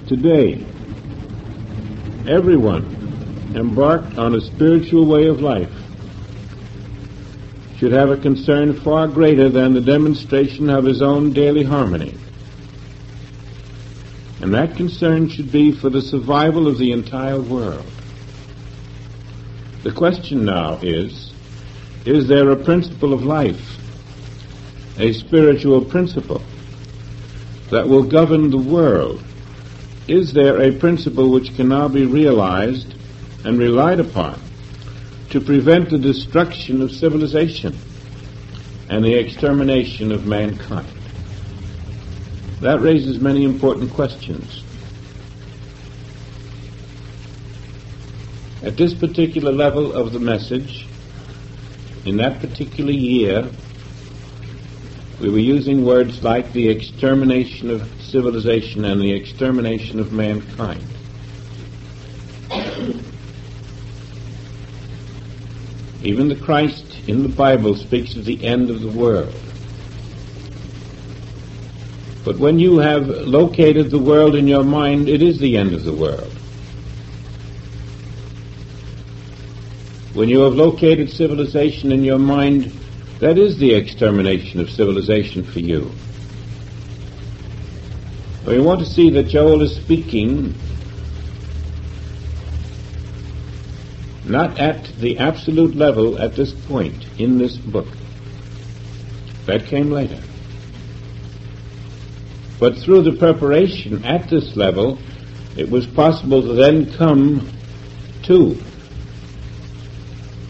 Today, everyone embarked on a spiritual way of life should have a concern far greater than the demonstration of his own daily harmony. And that concern should be for the survival of the entire world. The question now is there a principle of life, a spiritual principle that will govern the world? Is there a principle which can now be realized and relied upon to prevent the destruction of civilization and the extermination of mankind? That raises many important questions. At this particular level of the message, in that particular year, we were using words like the extermination of civilization and the extermination of mankind. Even the Christ in the Bible speaks of the end of the world. But when you have located the world in your mind, it is the end of the world. When you have located civilization in your mind, that is the extermination of civilization for you. We want to see that Joel is speaking not at the absolute level at this point in this book. That came later. But through the preparation at this level, it was possible to then come to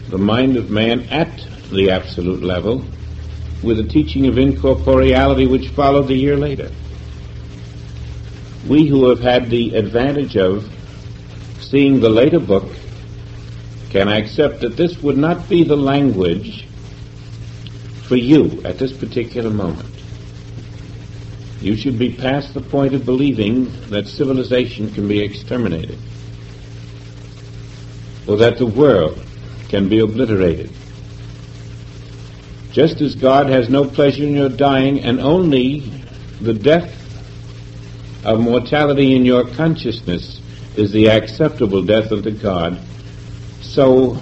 the mind of man at the absolute level with a teaching of incorporeality which followed a year later. We who have had the advantage of seeing the later book can accept that this would not be the language for you at this particular moment. You should be past the point of believing that civilization can be exterminated, or that the world can be obliterated. Just as God has no pleasure in your dying, and only the death of mortality in your consciousness is the acceptable death unto God, so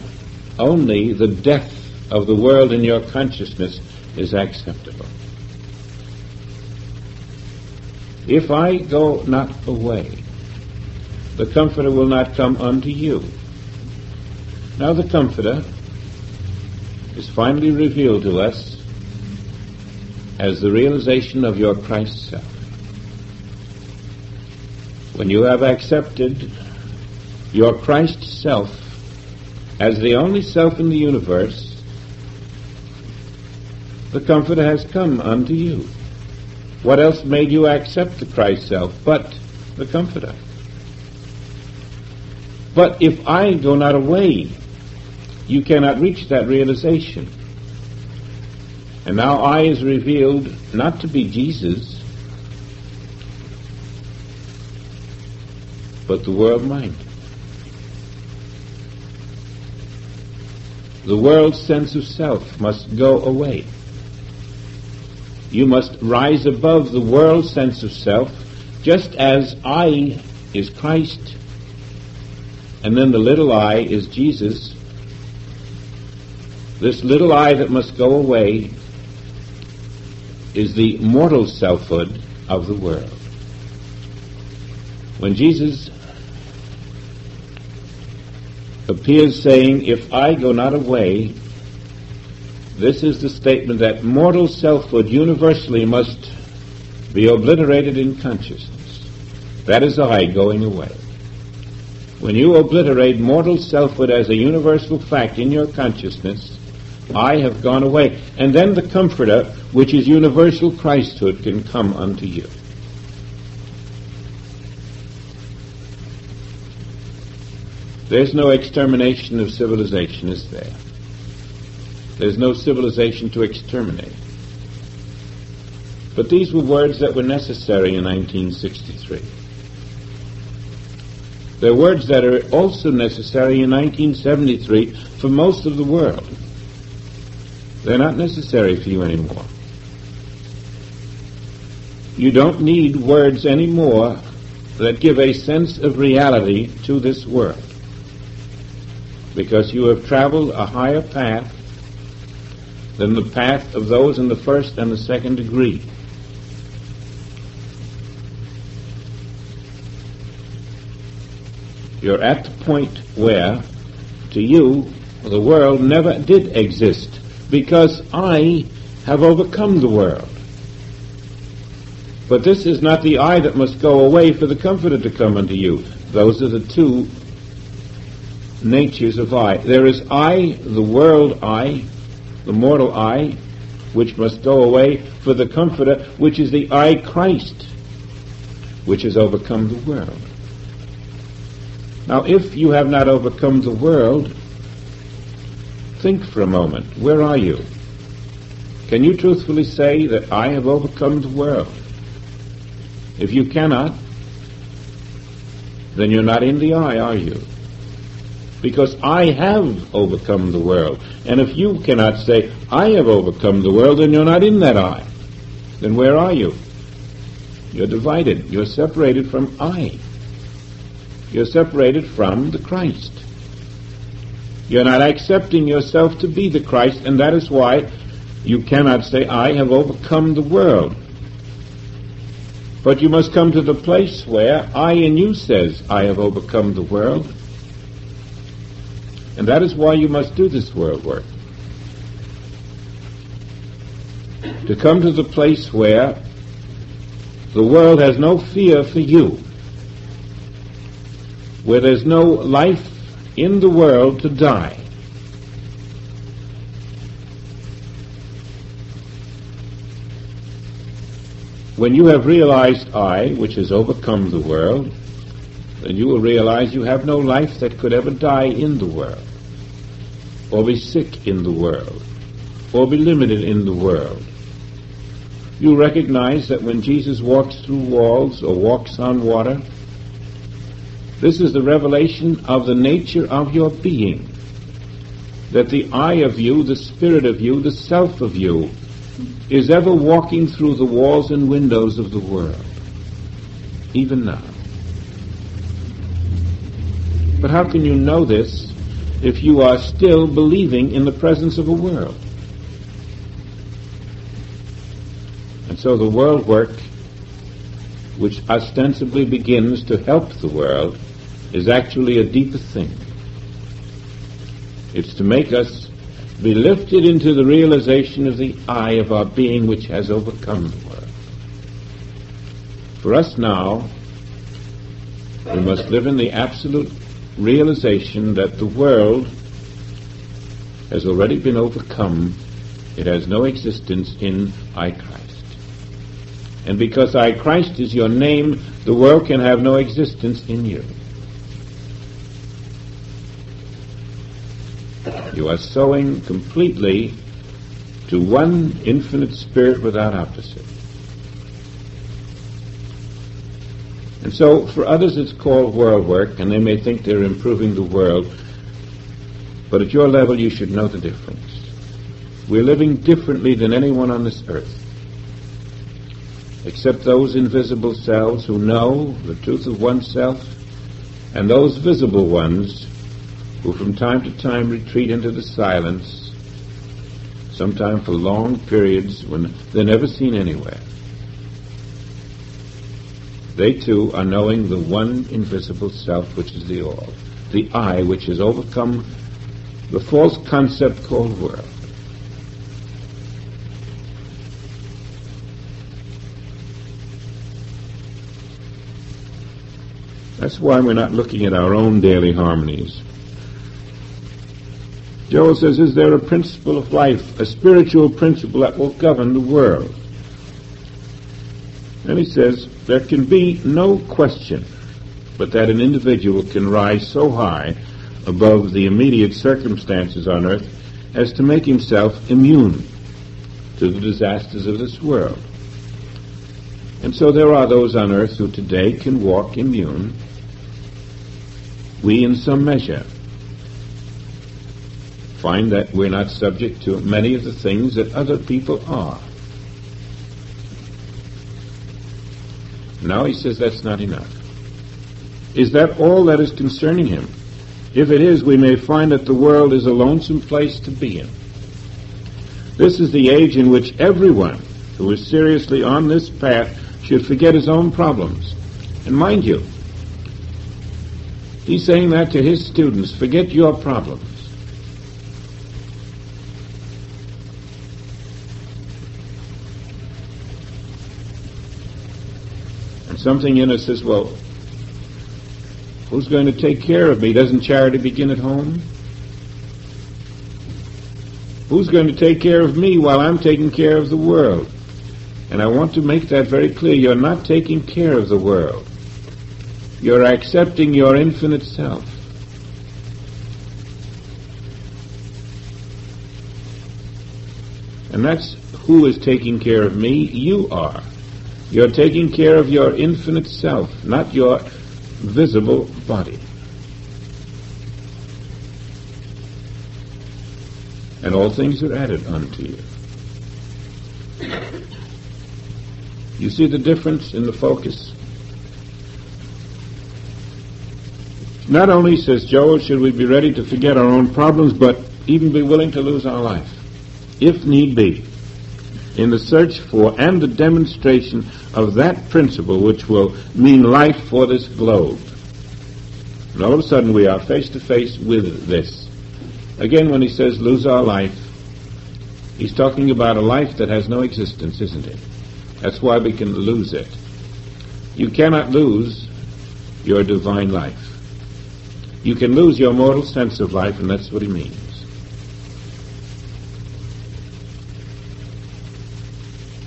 only the death of the world in your consciousness is acceptable. If I go not away, the Comforter will not come unto you. Now the Comforter is finally revealed to us as the realization of your Christ self. When you have accepted your Christ self as the only self in the universe, the Comforter has come unto you. What else made you accept the Christ self but the Comforter? But if I go not away, you cannot reach that realization. And now I is revealed not to be Jesus, but the world mind. The world's sense of self must go away. You must rise above the world's sense of self, just as I is Christ, and then the little I is Jesus. This little I that must go away is the mortal selfhood of the world. When Jesus appears saying, if I go not away, this is the statement that mortal selfhood universally must be obliterated in consciousness. That is I going away. When you obliterate mortal selfhood as a universal fact in your consciousness, I have gone away. And then the Comforter, which is universal Christhood, can come unto you. There's no extermination of civilization, is there? There's no civilization to exterminate. But these were words that were necessary in 1963. They're words that are also necessary in 1973 for most of the world. They're not necessary for you anymore. You don't need words anymore that give a sense of reality to this world, because you have traveled a higher path than the path of those in the first and the second degree. You're at the point where, to you, the world never did exist, because I have overcome the world. But this is not the I that must go away for the Comforter to come unto you. Those are the two natures of I. There is I, the world I, the mortal I, which must go away for the Comforter, which is the I, Christ, which has overcome the world. Now, if you have not overcome the world, think for a moment. Where are you? Can you truthfully say that I have overcome the world? If you cannot, then you're not in the I, are you? Because I have overcome the world. And if you cannot say, I have overcome the world, then you're not in that I. Then where are you? You're divided. You're separated from I. You're separated from the Christ. You're not accepting yourself to be the Christ, and that is why you cannot say, I have overcome the world. But you must come to the place where I in you says, I have overcome the world. And that is why you must do this world work. To come to the place where the world has no fear for you, where there's no life in the world to die. When you have realized I, which has overcome the world, then you will realize you have no life that could ever die in the world, or be sick in the world, or be limited in the world. You recognize that when Jesus walks through walls or walks on water, this is the revelation of the nature of your being, that the I of you, the spirit of you, the self of you, is ever walking through the walls and windows of the world, even now. But how can you know this if you are still believing in the presence of a world? And so the world work, which ostensibly begins to help the world, is actually a deeper thing. It's to make us be lifted into the realization of the I of our being which has overcome the world. For us now, we must live in the absolute realization that the world has already been overcome. It has no existence in I Christ. And because I Christ is your name, the world can have no existence in you. You are sowing completely to one infinite spirit without opposite. And so for others it's called world work, and they may think they're improving the world, but at your level you should know the difference. We're living differently than anyone on this earth, except those invisible selves who know the truth of oneself, and those visible ones who from time to time retreat into the silence, sometimes for long periods when they're never seen anywhere. They too are knowing the one invisible self which is the all, the I which has overcome the false concept called world. That's why we're not looking at our own daily harmonies. Joel says, is there a principle of life, a spiritual principle that will govern the world? And he says, there can be no question but that an individual can rise so high above the immediate circumstances on earth as to make himself immune to the disasters of this world. And so there are those on earth who today can walk immune. We, in some measure, find that we're not subject to many of the things that other people are. Now he says that's not enough. Is that all that is concerning him? If it is, we may find that the world is a lonesome place to be in. This is the age in which everyone who is seriously on this path should forget his own problems. And mind you, he's saying that to his students, forget your problems. And something in us says, well, who's going to take care of me? Doesn't charity begin at home? Who's going to take care of me while I'm taking care of the world? And I want to make that very clear. You're not taking care of the world. You're accepting your infinite self. And that's who is taking care of me. You are. You're taking care of your infinite self, not your visible body. And all things are added unto you. You see the difference in the focus? Not only, says Joel, should we be ready to forget our own problems, but even be willing to lose our life, if need be, in the search for and the demonstration of that principle which will mean life for this globe. And all of a sudden we are face to face with this. Again, when he says lose our life, he's talking about a life that has no existence, isn't it? That's why we can lose it. You cannot lose your divine life. You can lose your mortal sense of life, and that's what he means.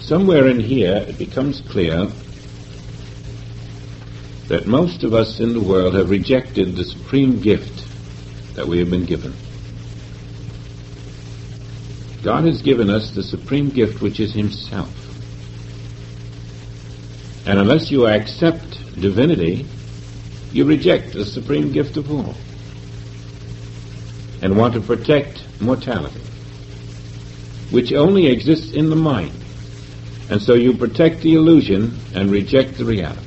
Somewhere in here it becomes clear that most of us in the world have rejected the supreme gift that we have been given. God has given us the supreme gift, which is himself. And unless you accept divinity, you reject the supreme gift of all and want to protect mortality, which only exists in the mind. And so you protect the illusion and reject the reality.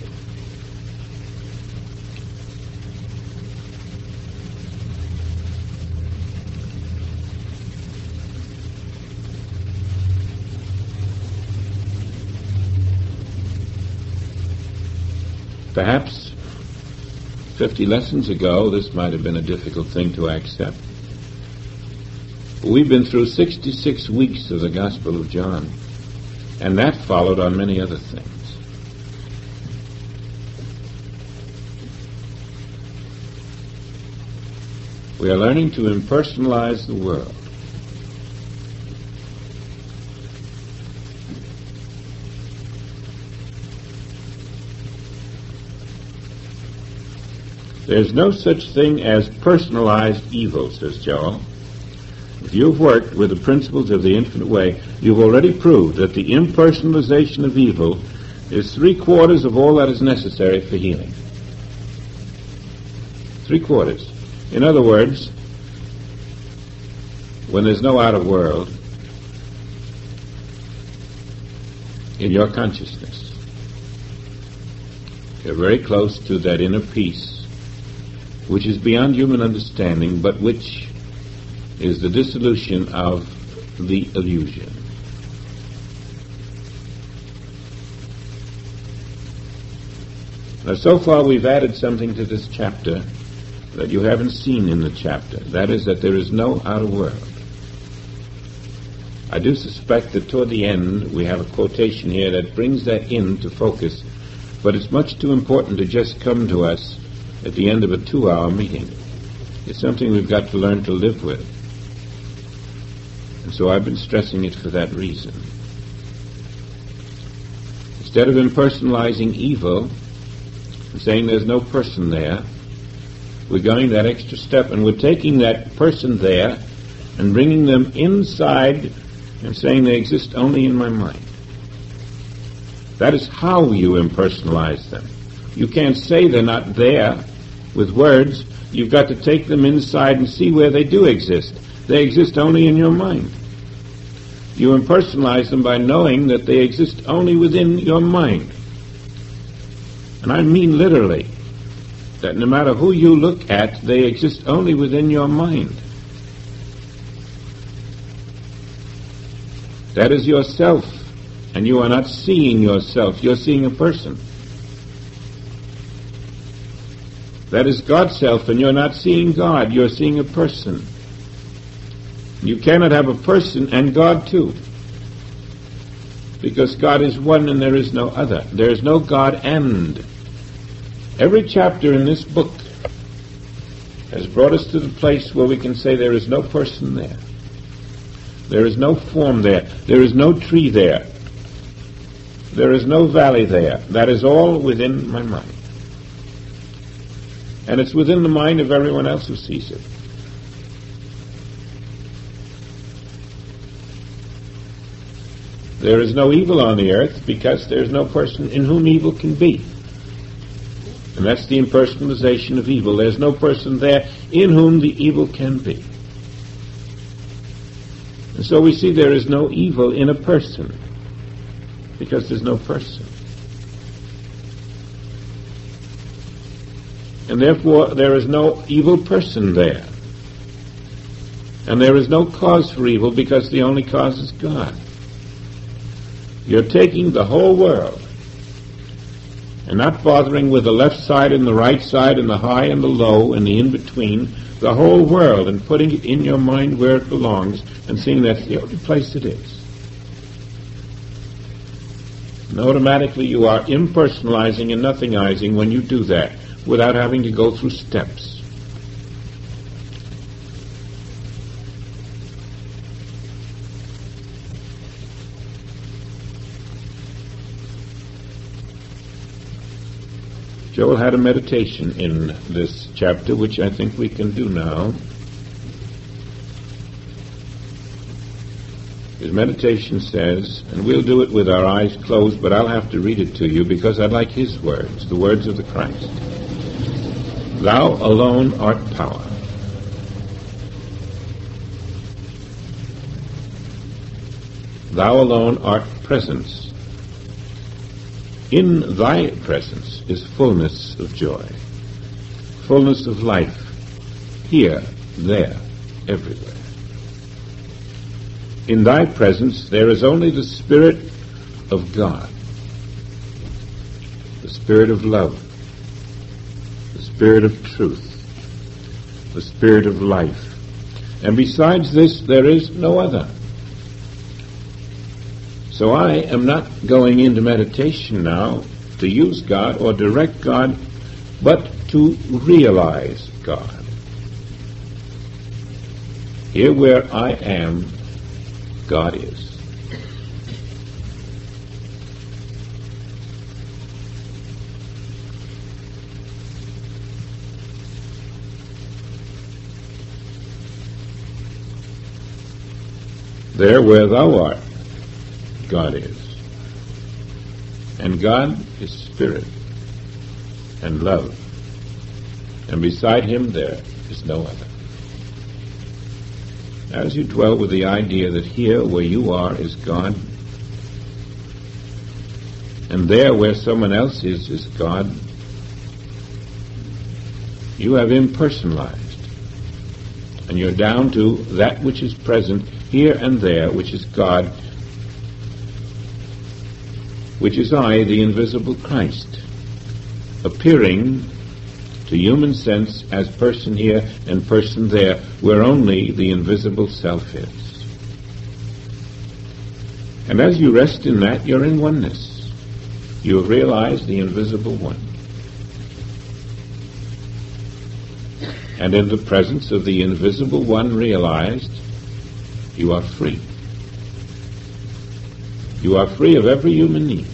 Perhaps 50 lessons ago, this might have been a difficult thing to accept. But we've been through 66 weeks of the Gospel of John, and that followed on many other things. We are learning to impersonalize the world. There's no such thing as personalized evil, says Joel. If you've worked with the principles of the infinite way, you've already proved that the impersonalization of evil is 3/4 of all that is necessary for healing. 3/4. In other words, when there's no outer world in your consciousness, you're very close to that inner peace which is beyond human understanding, but which is the dissolution of the illusion. Now, so far we've added something to this chapter that you haven't seen in the chapter. That is that there is no outer world. I do suspect that toward the end we have a quotation here that brings that into focus, but it's much too important to just come to us at the end of a 2-hour meeting. It's something we've got to learn to live with. And so I've been stressing it for that reason. Instead of impersonalizing evil and saying there's no person there, we're going that extra step, and we're taking that person there and bringing them inside and saying they exist only in my mind. That is how you impersonalize them. You can't say they're not there with words. You've got to take them inside and see where they do exist. They exist only in your mind. You impersonalize them by knowing that they exist only within your mind. And I mean literally. that no matter who you look at, they exist only within your mind. That is yourself, and you are not seeing yourself, you're seeing a person. That is God's self, and you're not seeing God, you're seeing a person. You cannot have a person and God too, because God is one and there is no other. There is no God and. Every chapter in this book has brought us to the place where we can say there is no person there. There is no form there. There is no tree there. There is no valley there. That is all within my mind. And it's within the mind of everyone else who sees it. There is no evil on the earth because there is no person in whom evil can be. And that's the impersonalization of evil. There's no person there in whom the evil can be. And so we see there is no evil in a person because there's no person. And therefore there is no evil person there. And there is no cause for evil because the only cause is God. You're taking the whole world and not bothering with the left side and the right side and the high and the low and the in-between, the whole world, and putting it in your mind where it belongs and seeing that's the only place it is. And automatically you are impersonalizing and nothingizing when you do that without having to go through steps. Joel had a meditation in this chapter, which I think we can do now. His meditation says, and we'll do it with our eyes closed, but I'll have to read it to you because I like his words, the words of the Christ. Thou alone art power. Thou alone art presence. In thy presence is fullness of joy, fullness of life, here, there, everywhere. In thy presence there is only the Spirit of God, the Spirit of love, the Spirit of truth, the Spirit of life. And besides this, there is no other. So I am not going into meditation now to use God or direct God, but to realize God. Here where I am, God is. There where thou art, God is. And God is spirit and love. And beside him there is no other. As you dwell with the idea that here where you are is God, and there where someone else is God, you have impersonalized. And you're down to that which is present here and there, which is God, which is I, the invisible Christ, appearing to human sense as person here and person there, where only the invisible self is. And as you rest in that, you're in oneness. You have realized the invisible one. And in the presence of the invisible one realized, you are free. You are free of every human need.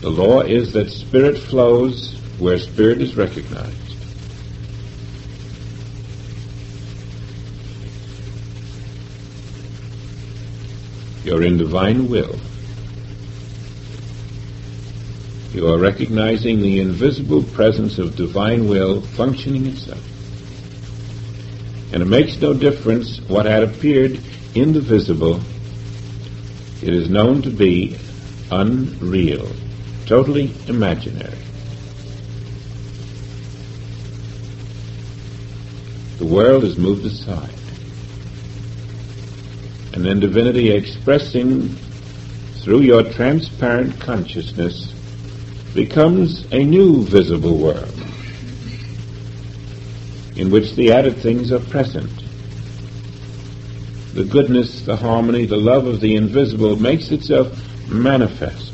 The law is that spirit flows where spirit is recognized. You're in divine will. You are recognizing the invisible presence of divine will functioning itself. And it makes no difference what had appeared in the visible. It is known to be unreal, totally imaginary. The world is moved aside. And then divinity expressing through your transparent consciousness becomes a new visible world in which the added things are present. The goodness, the harmony, the love of the invisible makes itself manifest.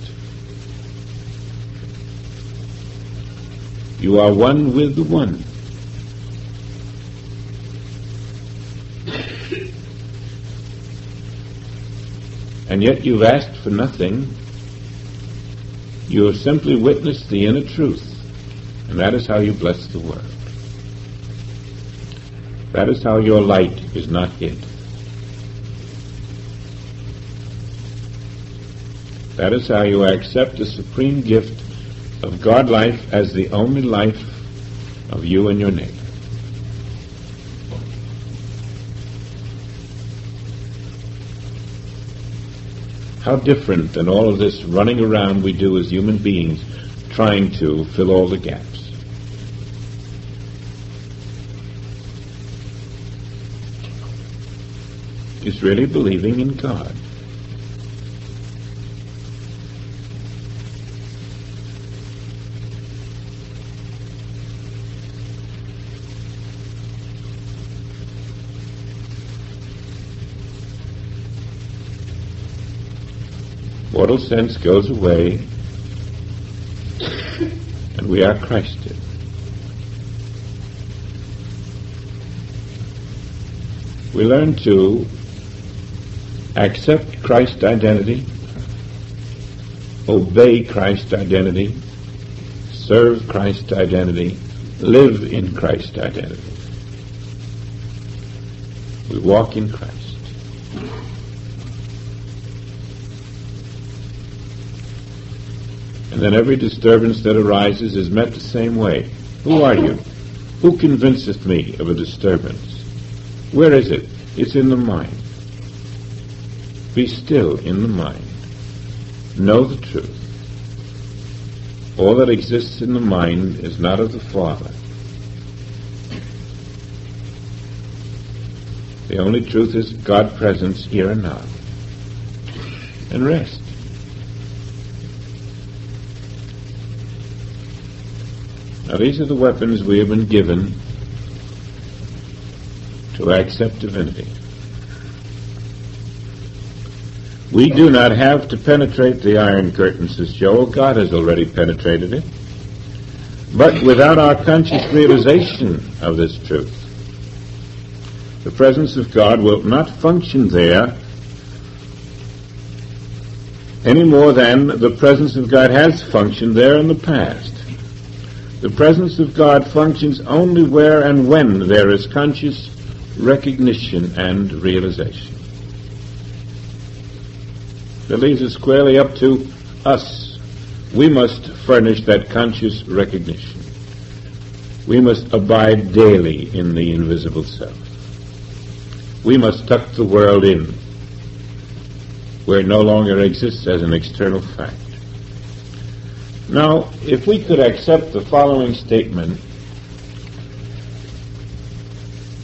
You are one with the one. And yet you've asked for nothing. You have simply witnessed the inner truth. And that is how you bless the world. That is how your light is not hid. That is how you accept the supreme gift of God life as the only life of you and your neighbor. How different than all of this running around we do as human beings trying to fill all the gaps. It's really believing in God. Mortal sense goes away, and we are Christed. We learn to accept Christ's identity, obey Christ's identity, serve Christ's identity, live in Christ's identity. We walk in Christ. And then every disturbance that arises is met the same way. Who are you? Who convinceth me of a disturbance? Where is it? It's in the mind. Be still in the mind. Know the truth. All that exists in the mind is not of the Father. The only truth is God's presence here and now. And rest. Now these are the weapons we have been given to accept divinity. We do not have to penetrate the iron curtain, says Joel. God has already penetrated it. But without our conscious realization of this truth, the presence of God will not function there any more than the presence of God has functioned there in the past. The presence of God functions only where and when there is conscious recognition and realization. That leaves it squarely up to us. We must furnish that conscious recognition. We must abide daily in the invisible self. We must tuck the world in where it no longer exists as an external fact. Now, if we could accept the following statement,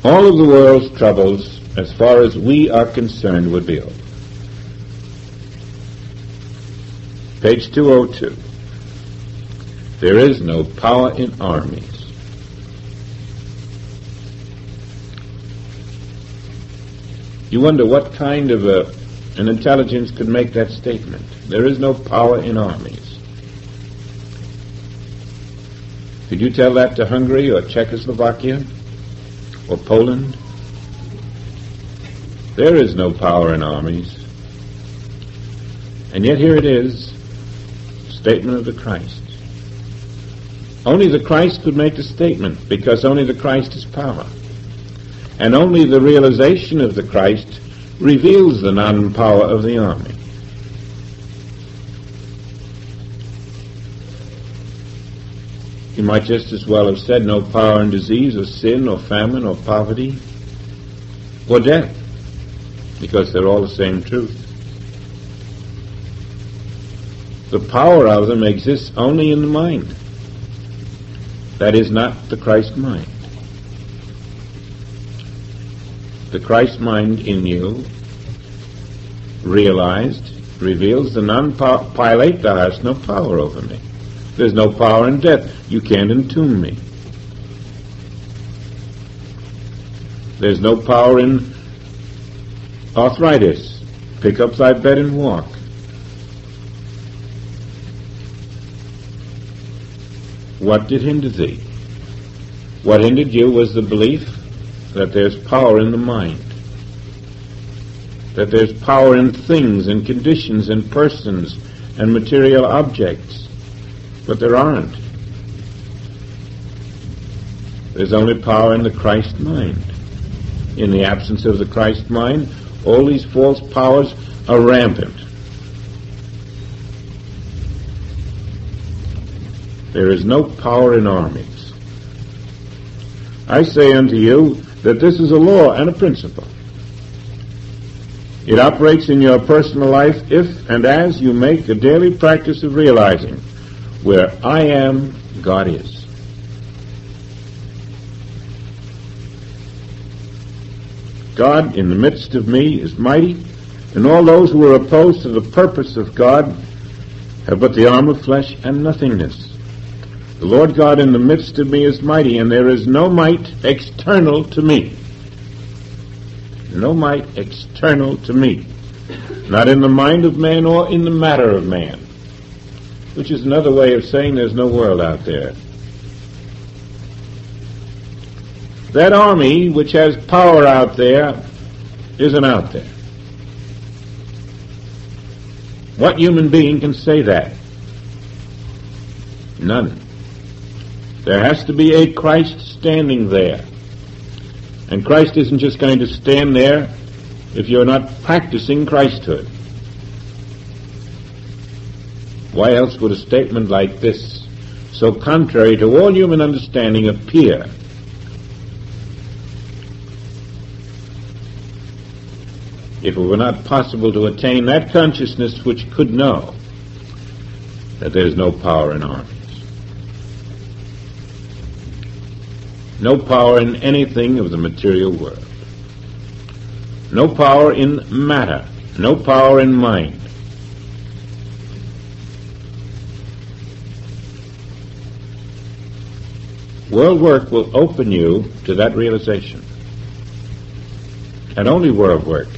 all of the world's troubles, as far as we are concerned, would be over. Page 202. There is no power in armies. You wonder what kind of an intelligence could make that statement. There is no power in armies. Could you tell that to Hungary or Czechoslovakia or Poland? There is no power in armies. And yet here it is, statement of the Christ. Only the Christ could make the statement, because only the Christ is power. And only the realization of the Christ reveals the non-power of the army. He might just as well have said no power in disease or sin or famine or poverty or death, because they're all the same truth. The power of them exists only in the mind. That is not the Christ mind. the Christ mind in you, realized, reveals the non-pilate, thou hast no power over me. There's no power in death. You can't entomb me. There's no power in arthritis. Pick up thy bed and walk. What did hinder thee? What hindered you was the belief that there's power in the mind, that there's power in things and conditions and persons and material objects, but there aren't. There's only power in the Christ mind. In the absence of the Christ mind, all these false powers are rampant. There is no power in armies. I say unto you that this is a law and a principle. It operates in your personal life if and as you make a daily practice of realizing where I am, God is. God in the midst of me is mighty, and all those who are opposed to the purpose of God have but the arm of flesh and nothingness. The Lord God in the midst of me is mighty, and there is no might external to me. No might external to me. Not in the mind of man or in the matter of man. Which is another way of saying there's no world out there. That army which has power out there isn't out there. What human being can say that? None. There has to be a Christ standing there. And Christ isn't just going to stand there if you're not practicing Christhood. Why else would a statement like this, so contrary to all human understanding, appear? If it were not possible to attain that consciousness which could know that there's no power in armies. No power in anything of the material world. No power in matter. No power in mind. World work will open you to that realization. And only world work.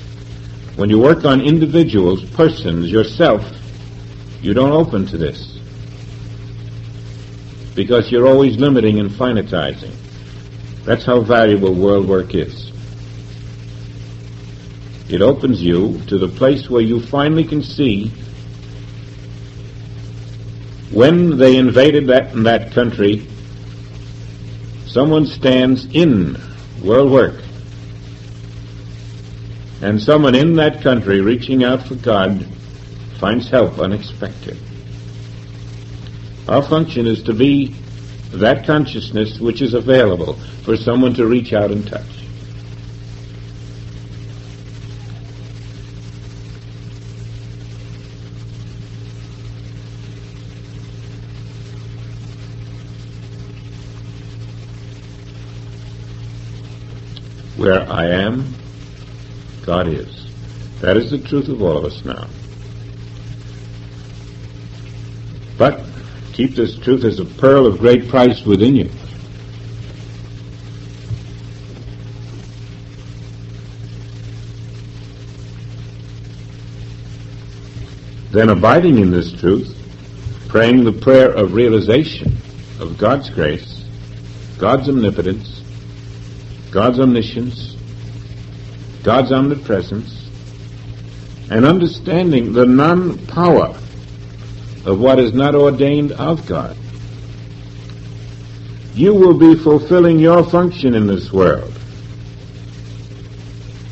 When you work on individuals, persons, yourself, you don't open to this. Because you're always limiting and finitizing. That's how valuable world work is. It opens you to the place where you finally can see when they invaded that country, someone stands in world work. And someone in that country reaching out for God finds help unexpected. Our function is to be that consciousness which is available for someone to reach out and touch. Where I am, God is. That is the truth of all of us now. But keep this truth as a pearl of great price within you. Then abiding in this truth, praying the prayer of realization of God's grace, God's omnipotence, God's omniscience, God's omnipresence, and understanding the non-power of what is not ordained of God. You will be fulfilling your function in this world.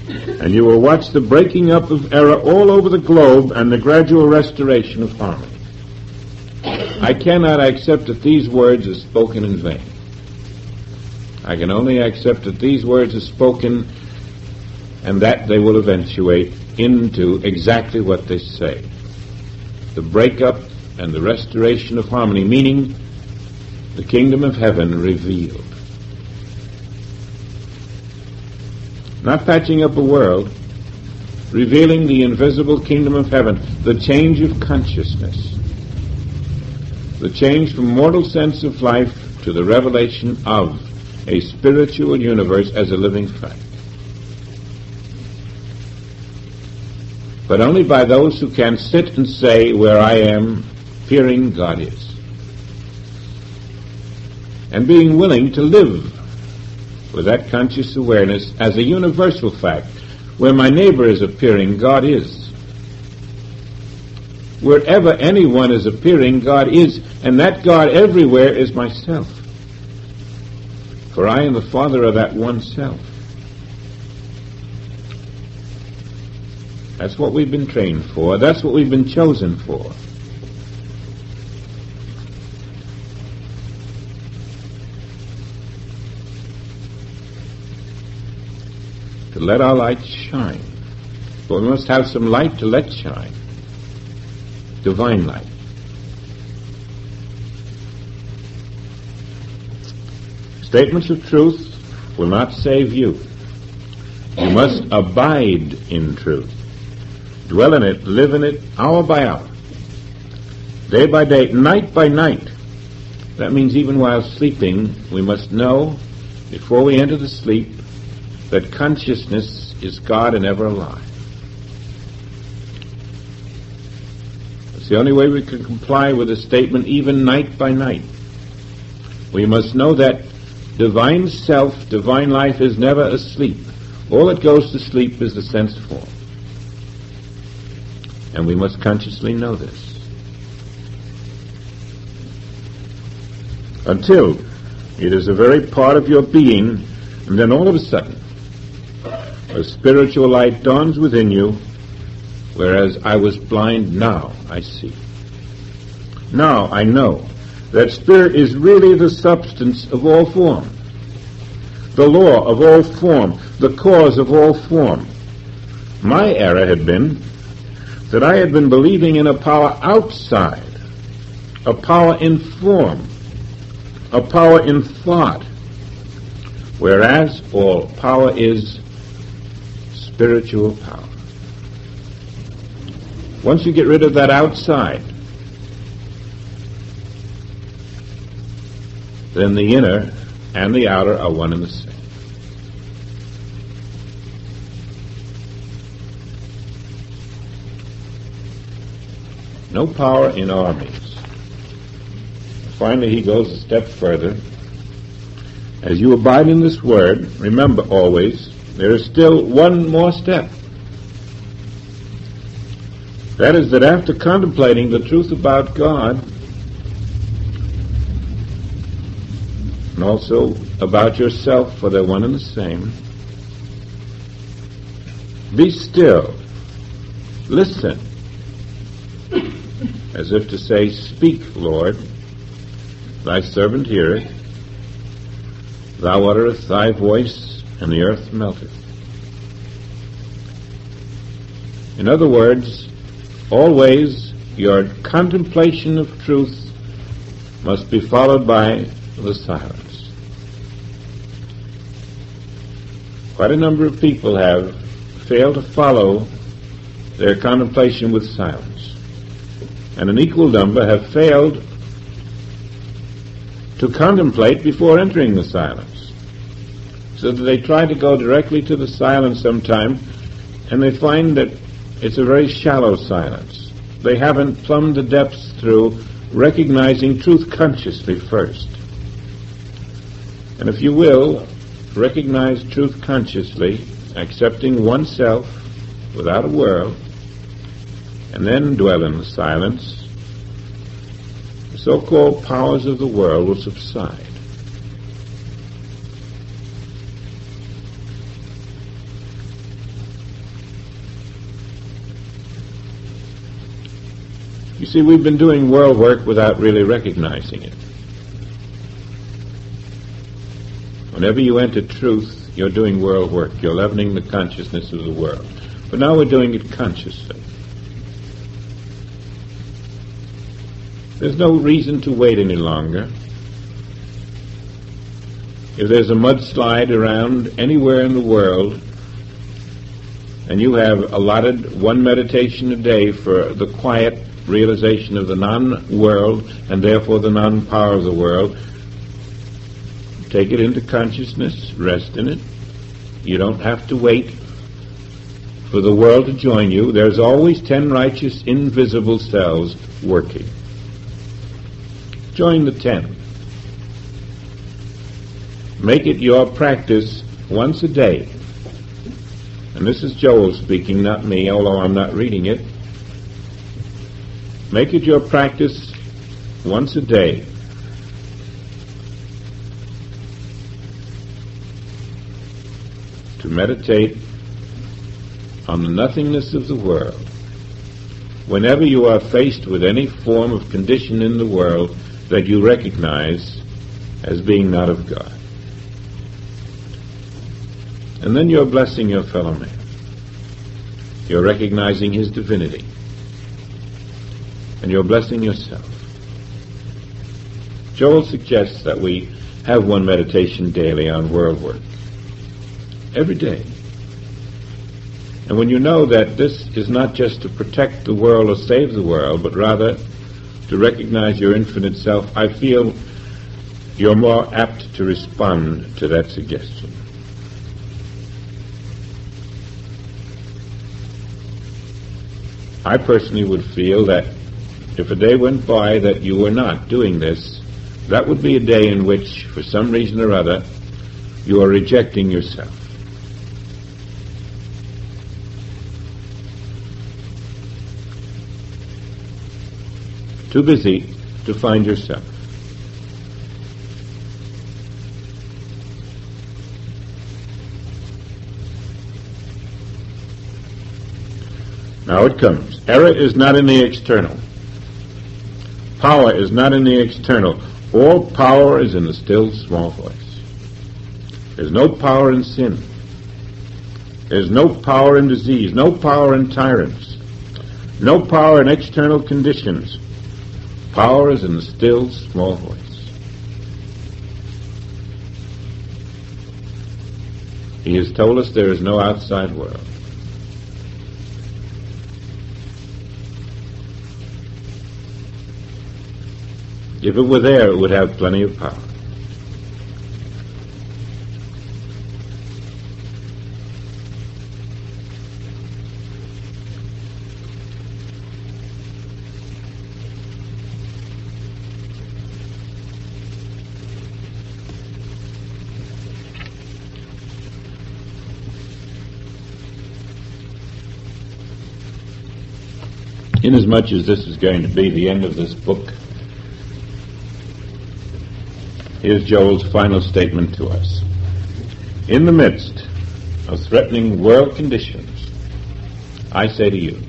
And you will watch the breaking up of error all over the globe and the gradual restoration of harmony. I cannot accept that these words are spoken in vain. I can only accept that these words are spoken and that they will eventuate into exactly what they say. The breakup and the restoration of harmony, meaning the kingdom of heaven revealed. not patching up a world, revealing the invisible kingdom of heaven, the change of consciousness, the change from mortal sense of life to the revelation of a spiritual universe as a living fact. But only by those who can sit and say, where I am, fearing God is, and being willing to live with that conscious awareness as a universal fact. Where my neighbor is appearing, God is. Wherever anyone is appearing, God is, and that God everywhere is myself. For I and the Father are that one self. That's what we've been trained for. That's what we've been chosen for. To let our light shine. But we must have some light to let shine. Divine light. Statements of truth will not save you. You must abide in truth. Dwell in it, live in it, hour by hour, day by day, night by night. That means even while sleeping, we must know, before we enter the sleep, that consciousness is God and ever alive. It's the only way we can comply with the statement, even night by night. We must know that divine self, divine life is never asleep. All that goes to sleep is the sense form. And we must consciously know this. Until it is a very part of your being, and then all of a sudden, a spiritual light dawns within you, whereas I was blind, now I see. Now I know that spirit is really the substance of all form, the law of all form, the cause of all form. My error had been that I had been believing in a power outside, a power in form, a power in thought, whereas all power is spiritual power. Once you get rid of that outside, then the inner and the outer are one and the same. No power in armies. Finally, he goes a step further. As you abide in this word, remember always, there is still one more step. That is that after contemplating the truth about God, and also about yourself, for they're one and the same, be still, listen, as if to say, speak, Lord, thy servant heareth, thou utterest thy voice, and the earth melteth. In other words, always your contemplation of truth must be followed by the silence. Quite a number of people have failed to follow their contemplation with silence, and an equal number have failed to contemplate before entering the silence. So that they try to go directly to the silence sometime, and they find that it's a very shallow silence. They haven't plumbed the depths through recognizing truth consciously first. And if you will, recognize truth consciously, accepting oneself without a world, and then dwell in the silence, the so-called powers of the world will subside. You see, we've been doing world work without really recognizing it. Whenever you enter truth, you're doing world work. You're leavening the consciousness of the world. But now we're doing it consciously. There's no reason to wait any longer. If there's a mudslide around anywhere in the world, and you have allotted one meditation a day for the quiet realization of the non-world and therefore the non-power of the world, take it into consciousness, rest in it. You don't have to wait for the world to join you. There's always 10 righteous invisible cells working. Join the 10. Make it your practice once a day. And this is Joel speaking, not me, although I'm not reading it. Make it your practice once a day to meditate on the nothingness of the world. Whenever you are faced with any form of condition in the world that you recognize as being not of God. And then you're blessing your fellow man. You're recognizing his divinity. And you're blessing yourself. Joel suggests that we have one meditation daily on world work. Every day. And when you know that this is not just to protect the world or save the world, but rather to recognize your infinite self, I feel you're more apt to respond to that suggestion. I personally would feel that if a day went by that you were not doing this, that would be a day in which, for some reason or other, you are rejecting yourself. Too busy to find yourself. Now it comes. Error is not in the external. Power is not in the external. All power is in the still small voice. There's no power in sin. There's no power in disease, no power in tyrants, no power in external conditions. Power is in the still small voice. He has told us there is no outside world. If it were there, it would have plenty of power. Inasmuch as this is going to be the end of this book, here's Joel's final statement to us. In the midst of threatening world conditions, I say to you,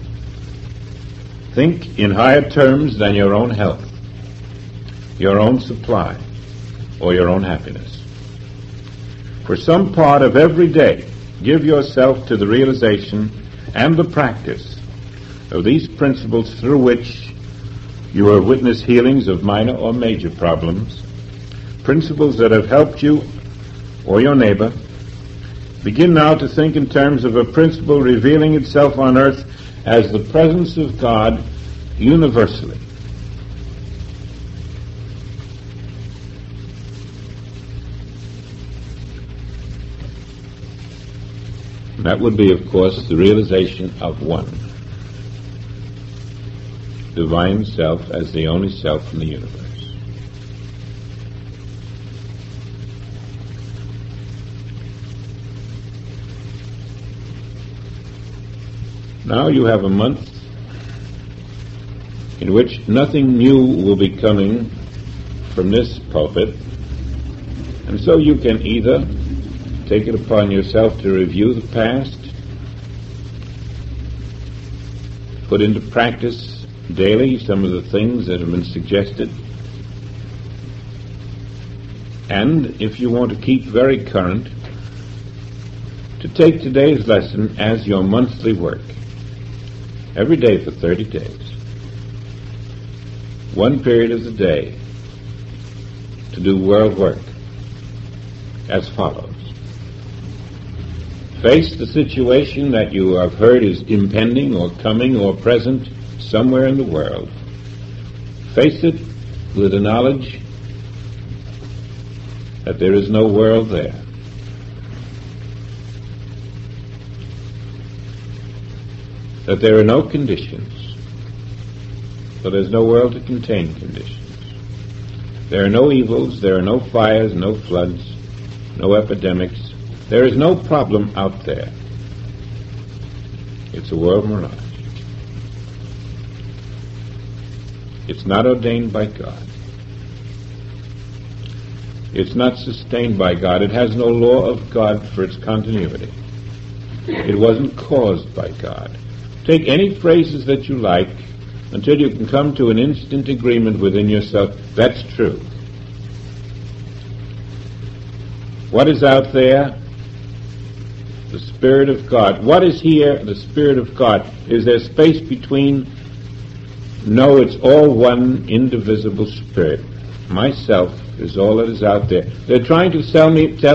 think in higher terms than your own health, your own supply, or your own happiness. For some part of every day, give yourself to the realization and the practice of these principles through which you have witnessed healings of minor or major problems, principles that have helped you or your neighbor. Begin now to think in terms of a principle revealing itself on earth as the presence of God universally. That would be, of course, the realization of one. Divine self as the only self in the universe. Now you have a month in which nothing new will be coming from this pulpit, and so you can either take it upon yourself to review the past, put into practice daily some of the things that have been suggested, and if you want to keep very current, to take today's lesson as your monthly work, every day for 30 days. One period of the day to do world work as follows. Face the situation that you have heard is impending or coming or present somewhere in the world. Face it with the knowledge that there is no world there. That there are no conditions, so there's no world to contain conditions. There are no evils, there are no fires, no floods, no epidemics. There is no problem out there. It's a world mirage. It's not ordained by God. It's not sustained by God. It has no law of God for its continuity. It wasn't caused by God. Take any phrases that you like until you can come to an instant agreement within yourself. That's true. What is out there? The Spirit of God. What is here? The Spirit of God. Is there space between? No, it's all one indivisible Spirit. Myself is all that is out there. They're trying to tell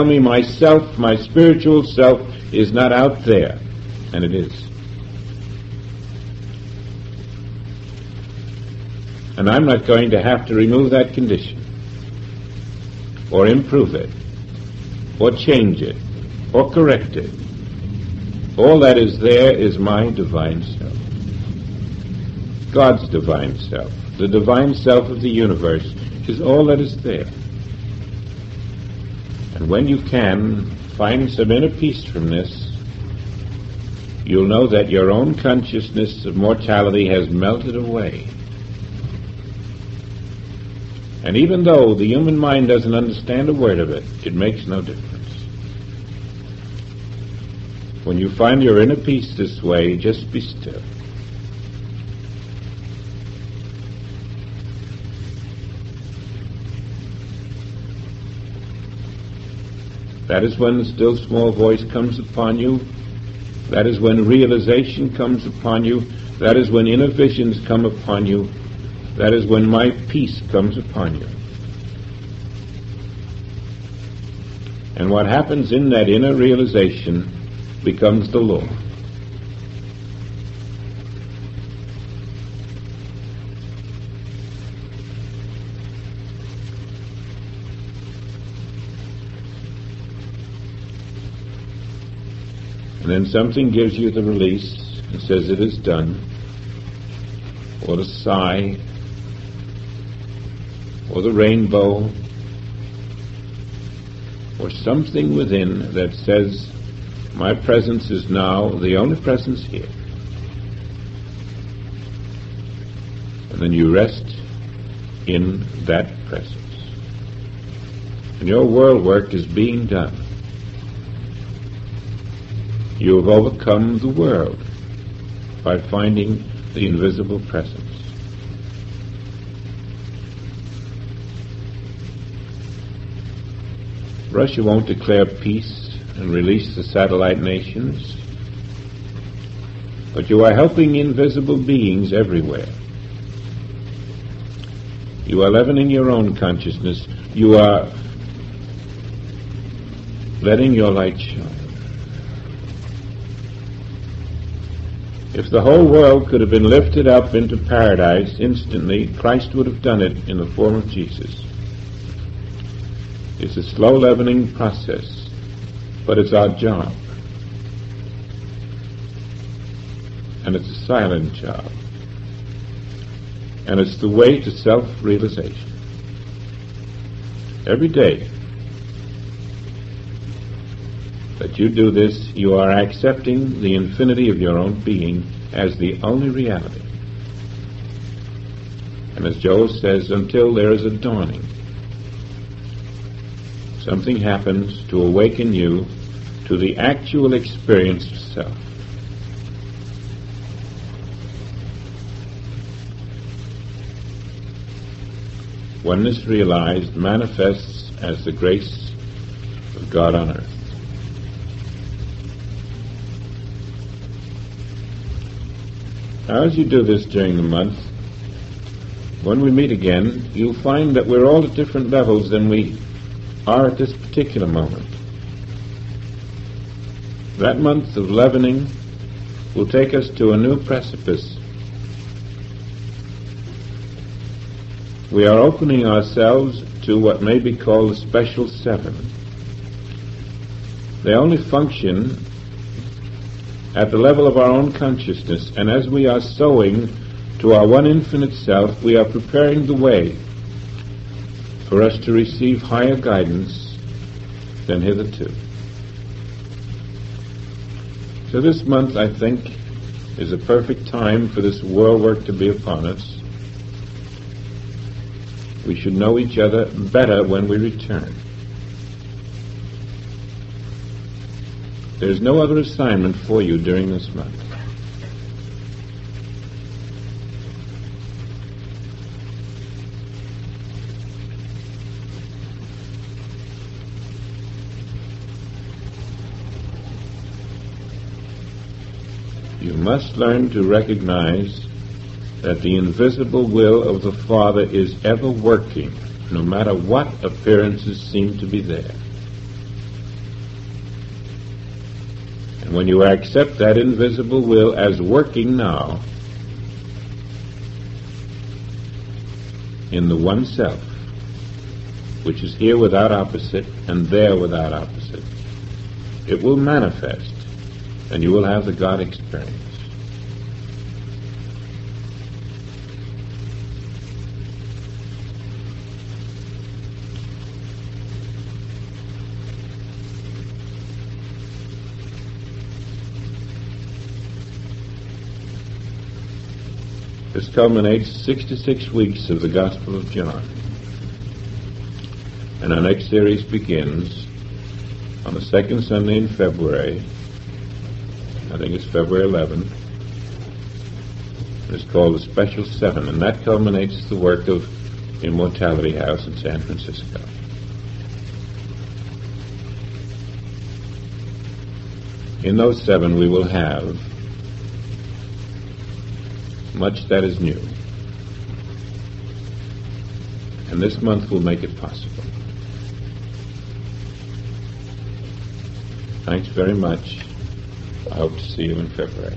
me myself, my spiritual self, is not out there. And it is. And I'm not going to have to remove that condition, or improve it, or change it, or correct it. All that is there is my divine self. God's divine self. The divine self of the universe is all that is there. And when you can find some inner peace from this, you'll know that your own consciousness of mortality has melted away. And even though the human mind doesn't understand a word of it, it makes no difference. When you find your inner peace this way, just be still. That is when the still small voice comes upon you. That is when realization comes upon you. That is when inner visions come upon you. That is when my peace comes upon you. And what happens in that inner realization becomes the law. And then something gives you the release and says it is done, or the sigh, or the rainbow, or something within that says, my presence is now the only presence here. And then you rest in that presence. And your world work is being done. You have overcome the world by finding the invisible presence. Russia won't declare peace and release the satellite nations, but you are helping invisible beings everywhere. You are leavening your own consciousness. You are letting your light shine. If the whole world could have been lifted up into paradise instantly, Christ would have done it in the form of Jesus. It's a slow leavening process, but it's our job. And it's a silent job. And it's the way to self-realization. Every day that you do this, you are accepting the infinity of your own being as the only reality. And as Joel says, until there is a dawning, something happens to awaken you to the actual experience of self. Oneness realized manifests as the grace of God on earth. Now, as you do this during the month, when we meet again, you'll find that we're all at different levels than we are at this particular moment. That month of leavening will take us to a new precipice. We are opening ourselves to what may be called the special seven. They only function at the level of our own consciousness, and as we are sowing to our one infinite self, we are preparing the way for us to receive higher guidance than hitherto. So this month, I think, is a perfect time for this world work to be upon us. We should know each other better when we return. There's no other assignment for you during this month. You must learn to recognize that the invisible will of the Father is ever working, no matter what appearances seem to be there. And when you accept that invisible will as working now in the one self, which is here without opposite and there without opposite, it will manifest, and you will have the God experience. This culminates 66 weeks of the Gospel of John. And our next series begins on the second Sunday in February. I think it's February 11th. It's called the Special Seven, and that culminates the work of Immortality House in San Francisco. In those seven we will have much that is new. And this month will make it possible. Thanks very much. I hope to see you in February.